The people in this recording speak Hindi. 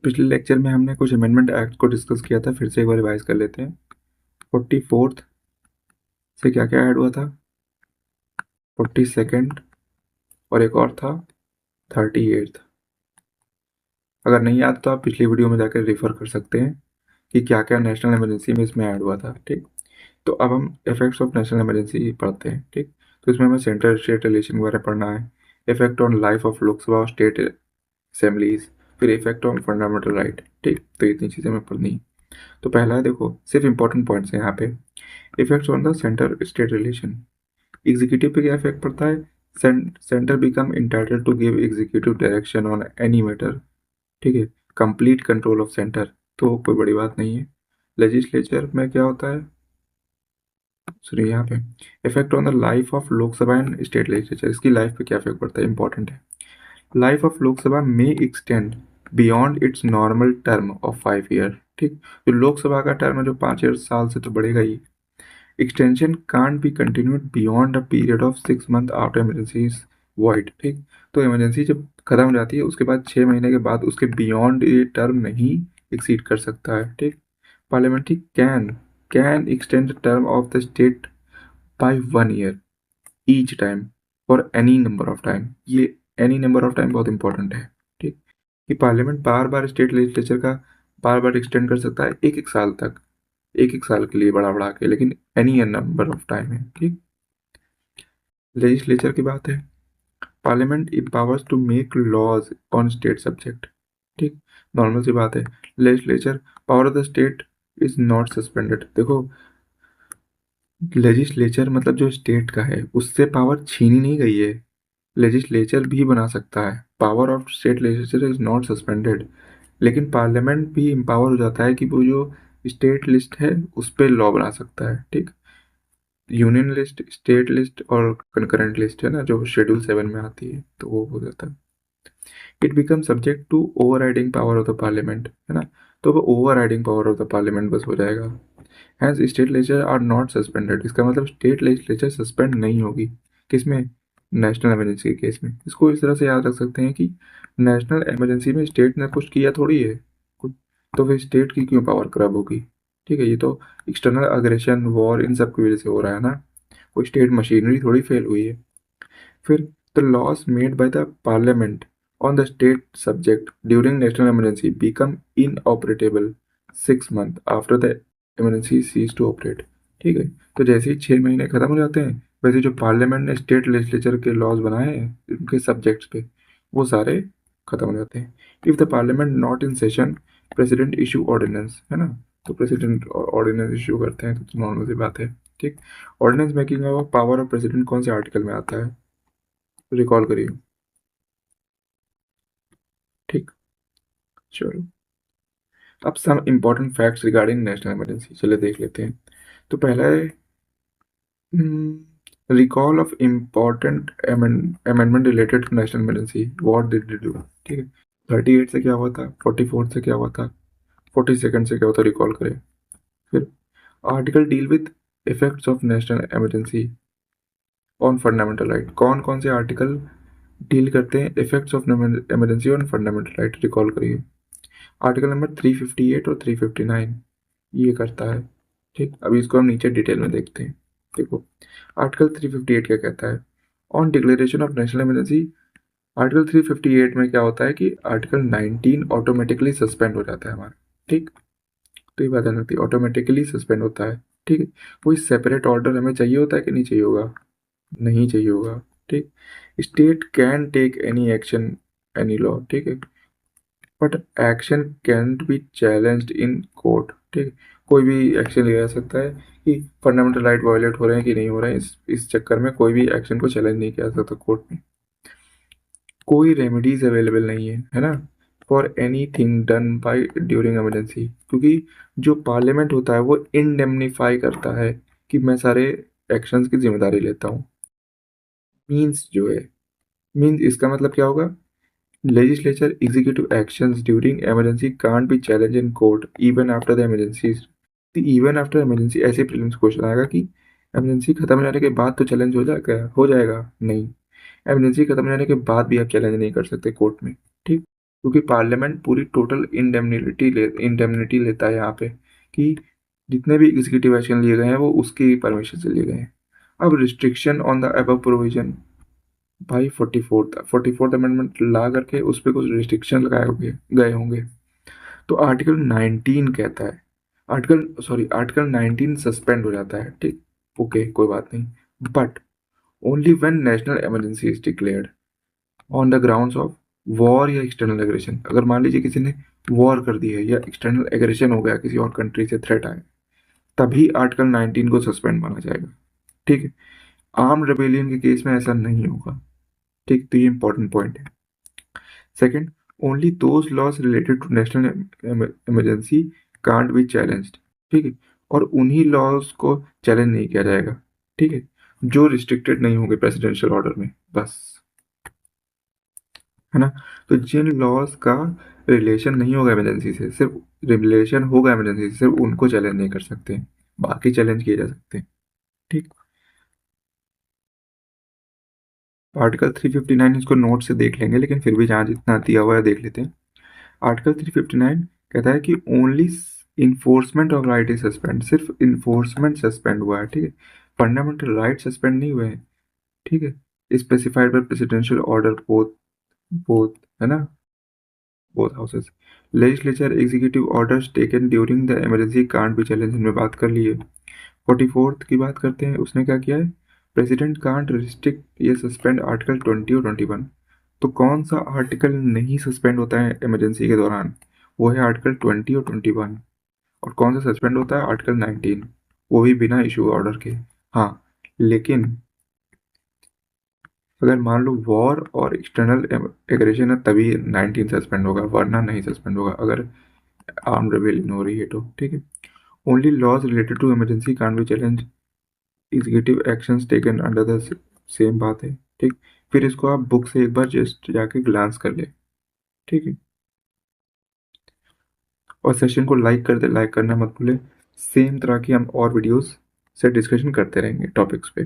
पिछले लेक्चर में हमने कुछ अमेंडमेंट एक्ट को डिस्कस किया था, फिर से एक बार रिवाइज कर लेते हैं। 44th से क्या क्या ऐड हुआ था? 42nd और एक और था 38th। अगर नहीं याद तो आप पिछली वीडियो में जाकर रेफर कर सकते हैं कि क्या क्या नेशनल इमरजेंसी में इसमें ऐड हुआ था। ठीक, तो अब हम इफेक्ट्स ऑफ नेशनल इमरजेंसी पढ़ते हैं। ठीक, तो इसमें हमें सेंट्रल स्टेट रिलेशन के बारे में पढ़ना है, effect on life of Lok Sabha और स्टेट असेंबलीज, फिर इफेक्ट ऑन फंडामेंटल राइट। ठीक, तो इतनी चीज़ें हमें पढ़नी है। तो पहला है, देखो सिर्फ इंपॉर्टेंट पॉइंट्स हैं यहाँ पे। Effects on the centre state relation. Executive पे क्या इफेक्ट पड़ता है? Centre become entitled to give executive direction on any matter. ठीक है, कंप्लीट कंट्रोल ऑफ सेंटर, तो कोई बड़ी बात नहीं है। लेजिस्लेचर में क्या होता है, सुनिए यहाँ पे, effect on the life of Lok Sabha and state legislature. इसकी लाइफ पे क्या इफेक्ट पड़ता है, इंपॉर्टेंट है। Life of Lok Sabha may extend beyond it's normal term of 5 year. ठीक, तो लोकसभा का टर्म है जो 5 साल से तो बढ़ेगा ही। Extension can't be continued beyond a period of 6 month after emergency is void. ठीक, तो इमरजेंसी जब खत्म हो जाती है उसके बाद 6 महीने के बाद उसके बियॉन्ड ये टर्म नहीं एक्सीड कर सकता है। ठीक, parliamentary can can extend the term of the state by 1 year each time for any number of time. ये एनी नंबर ऑफ टाइम बहुत इंपॉर्टेंट है। ठीक, कि पार्लियामेंट बार बार स्टेट लेजिस्लेचर का बार बार एक्सटेंड कर सकता है, एक एक साल तक, एक एक साल के लिए बढ़ा बढ़ा के, लेकिन एनी नंबर ऑफ टाइम है। ठीक, लेजिस्लेचर की बात है, parliament empowers to make laws on state subject. ठीक, नॉर्मल सी बात है। Legislature power of the state is not suspended. देखो, लेजिस्लेचर मतलब जो स्टेट का है उससे पावर छीनी नहीं गई है, लेजिस्लेचर भी बना सकता है। Power of state legislature is not suspended, लेकिन पार्लियामेंट भी एम्पावर हो जाता है कि वो जो स्टेट लिस्ट है उस पर लॉ बना सकता है। ठीक, यूनियन लिस्ट, स्टेट लिस्ट और कंकरेंट लिस्ट है ना, जो शेड्यूल 7 में आती है, तो वो हो जाता है। It become subject to overriding power of the parliament, है ना, तो वो overriding power of the parliament बस हो जाएगा। Hence state legislature are not suspended, इसका मतलब स्टेट लेजिस्लेचर सस्पेंड नहीं होगी। किसमें? नेशनल इमरजेंसी के केस में। इसको इस तरह से याद रख सकते हैं कि नेशनल इमरजेंसी में स्टेट ने कुछ किया थोड़ी है कुछ, तो फिर स्टेट की क्यों पावर क्रब होगी। ठीक है, ये तो एक्सटर्नल अग्रेशन, वॉर, इन सब की वजह से हो रहा है ना, कोई स्टेट मशीनरी थोड़ी फेल हुई है। फिर the laws made by the parliament on the state subject during national emergency become inoperable 6 month after the emergency cease to operate. ठीक है, तो जैसे ही 6 महीने खत्म हो जाते हैं, वैसे जो पार्लियामेंट ने स्टेट लेजिस्लेचर के लॉज बनाए हैं उनके सब्जेक्ट्स पे, वो सारे खत्म हो जाते हैं। If the parliament not in session, president issue ordinance, है ना, तो प्रेसिडेंट ऑर्डिनेंस इशू करते हैं, तो नॉर्मल सी बात है। ठीक, ordinance making of power of president कौन से आर्टिकल में आता है, रिकॉल करिए। ठीक, चलो, अब some important facts regarding national emergency चले देख लेते हैं। तो पहला है recall of important amendment related to national emergency, what did they do. ठीक है, 38 से क्या हुआ था, 44 से क्या हुआ था, 42nd से क्या हुआ था, रिकॉल करें। फिर article deal with effects of national emergency on fundamental right. कौन कौन से आर्टिकल डील करते हैं effects of emergency on fundamental right, recall करिए। आर्टिकल नंबर 358 और 359 ये करता है। ठीक, अभी इसको हम नीचे डिटेल में देखते हैं। देखो, आर्टिकल 358 क्या कहता है, on declaration of national emergency. Article 358 में क्या होता है कि आर्टिकल 19 ऑटोमेटिकली सस्पेंड हो जाता है हमारा। ठीक, तो ये बात है, ऑटोमेटिकली सस्पेंड होता है। ठीक है, कोई सेपरेट ऑर्डर हमें चाहिए होता है कि नहीं चाहिए होगा, नहीं चाहिए होगा। ठीक, state can take any action, any law. ठीक है, but action can't be challenged in court. ठीक है, कोई भी एक्शन लिया जा सकता है कि फंडामेंटल राइट वायलेट हो रहे हैं कि नहीं हो रहे हैं, इस चक्कर में कोई भी एक्शन को चैलेंज नहीं किया जा सकता कोर्ट में। कोई रेमेडीज अवेलेबल नहीं है ना, for any thing done by during emergency, क्योंकि जो पार्लियामेंट होता है वो इंडेमनीफाई करता है कि मैं सारे एक्शंस की जिम्मेदारी लेता हूँ। मीन्स जो है, मीन्स इसका मतलब क्या होगा, legislature executive actions during emergency can't be challenged in court even after the emergency is, तो even after emergency ऐसे प्रीलिम्स क्वेश्चन आएगा कि इमरजेंसी खत्म हो जाने के बाद तो चैलेंज हो जाएगा नहीं, इमरजेंसी खत्म हो जाने के बाद भी आप चैलेंज नहीं कर सकते कोर्ट में। ठीक, क्योंकि पार्लियामेंट पूरी टोटल इंडेमनिटी लेता है यहाँ पे कि जितने भी एग्जीक्यूटिव एक्शन लिए गए हैं वो उसकी परमिशन से लिए गए हैं। अब restriction on the above provision, भाई 44th अमेंडमेंट ला करके उस पर कुछ रिस्ट्रिक्शन लगाए होंगे गए होंगे। तो आर्टिकल 19 कहता है, आर्टिकल 19 सस्पेंड हो जाता है, ठीक। ओके, कोई बात नहीं। But only when national emergency is declared on the grounds of war या एक्सटर्नल एग्रेशन। अगर मान लीजिए किसी ने वॉर कर दी है या एक्सटर्नल एग्रेशन हो गया, किसी और कंट्री से थ्रेट आए, तभी आर्टिकल 19 को सस्पेंड माना जाएगा, ठीक है। आर्म रेबेलियन के केस में ऐसा नहीं होगा, ठीक। तो ये इंपॉर्टेंट पॉइंट है। Second, only those laws related to national emergency can't be challenged, ठीक है। और उन्हीं लॉज को चैलेंज नहीं किया जाएगा, ठीक है, जो रिस्ट्रिक्टेड नहीं होंगे प्रेसिडेंशियल ऑर्डर में, बस, है ना। तो जिन लॉज का रिलेशन नहीं होगा इमरजेंसी से, सिर्फ रिलेशन होगा इमरजेंसी से, सिर्फ उनको चैलेंज नहीं कर सकते, बाकी चैलेंज किए जा सकते हैं, ठीक। आर्टिकल 359 इसको नोट से देख लेंगे, लेकिन फिर भी जहाँ जितना दिया हुआ है देख लेते हैं। आर्टिकल 359 कहता है कि only enforcement of right is suspend, सिर्फ इन्फोर्समेंट सस्पेंड हुआ है, ठीक है। फंडामेंटल राइट सस्पेंड नहीं हुए हैं, ठीक है। Specified by presidential order, both both, है ना, both houses. Legislature executive orders taken during the emergency can't be challenge, में बात कर लिए। 44th की बात करते हैं, उसने क्या किया है, प्रेसिडेंट कांट रिस्ट्रिक्ट ये सस्पेंड आर्टिकल 20 और 21। तो कौन सा आर्टिकल नहीं सस्पेंड होता है इमरजेंसी के दौरान, वो है आर्टिकल 20 और 21। और कौन सा सस्पेंड होता है, आर्टिकल 19, वो भी बिना इशू ऑर्डर के। हाँ, लेकिन अगर मान लो वॉर और एक्सटर्नल एग्रेशन है तभी 19 सस्पेंड होगा, वरना नहीं सस्पेंड होगा, अगर आर्म रेबेलियन हो रही है तो, ठीक है। Only laws related to emergency can't be challenge executive actions taken under the, same बात है, ठीक। फिर इसको आप बुक से एक बार जस्ट जाके ग्लांस कर ले, ठीक है। और सेशन को लाइक कर दे, लाइक करना मत भूले। सेम तरह की हम और वीडियोस से डिस्कशन करते रहेंगे टॉपिक्स पे।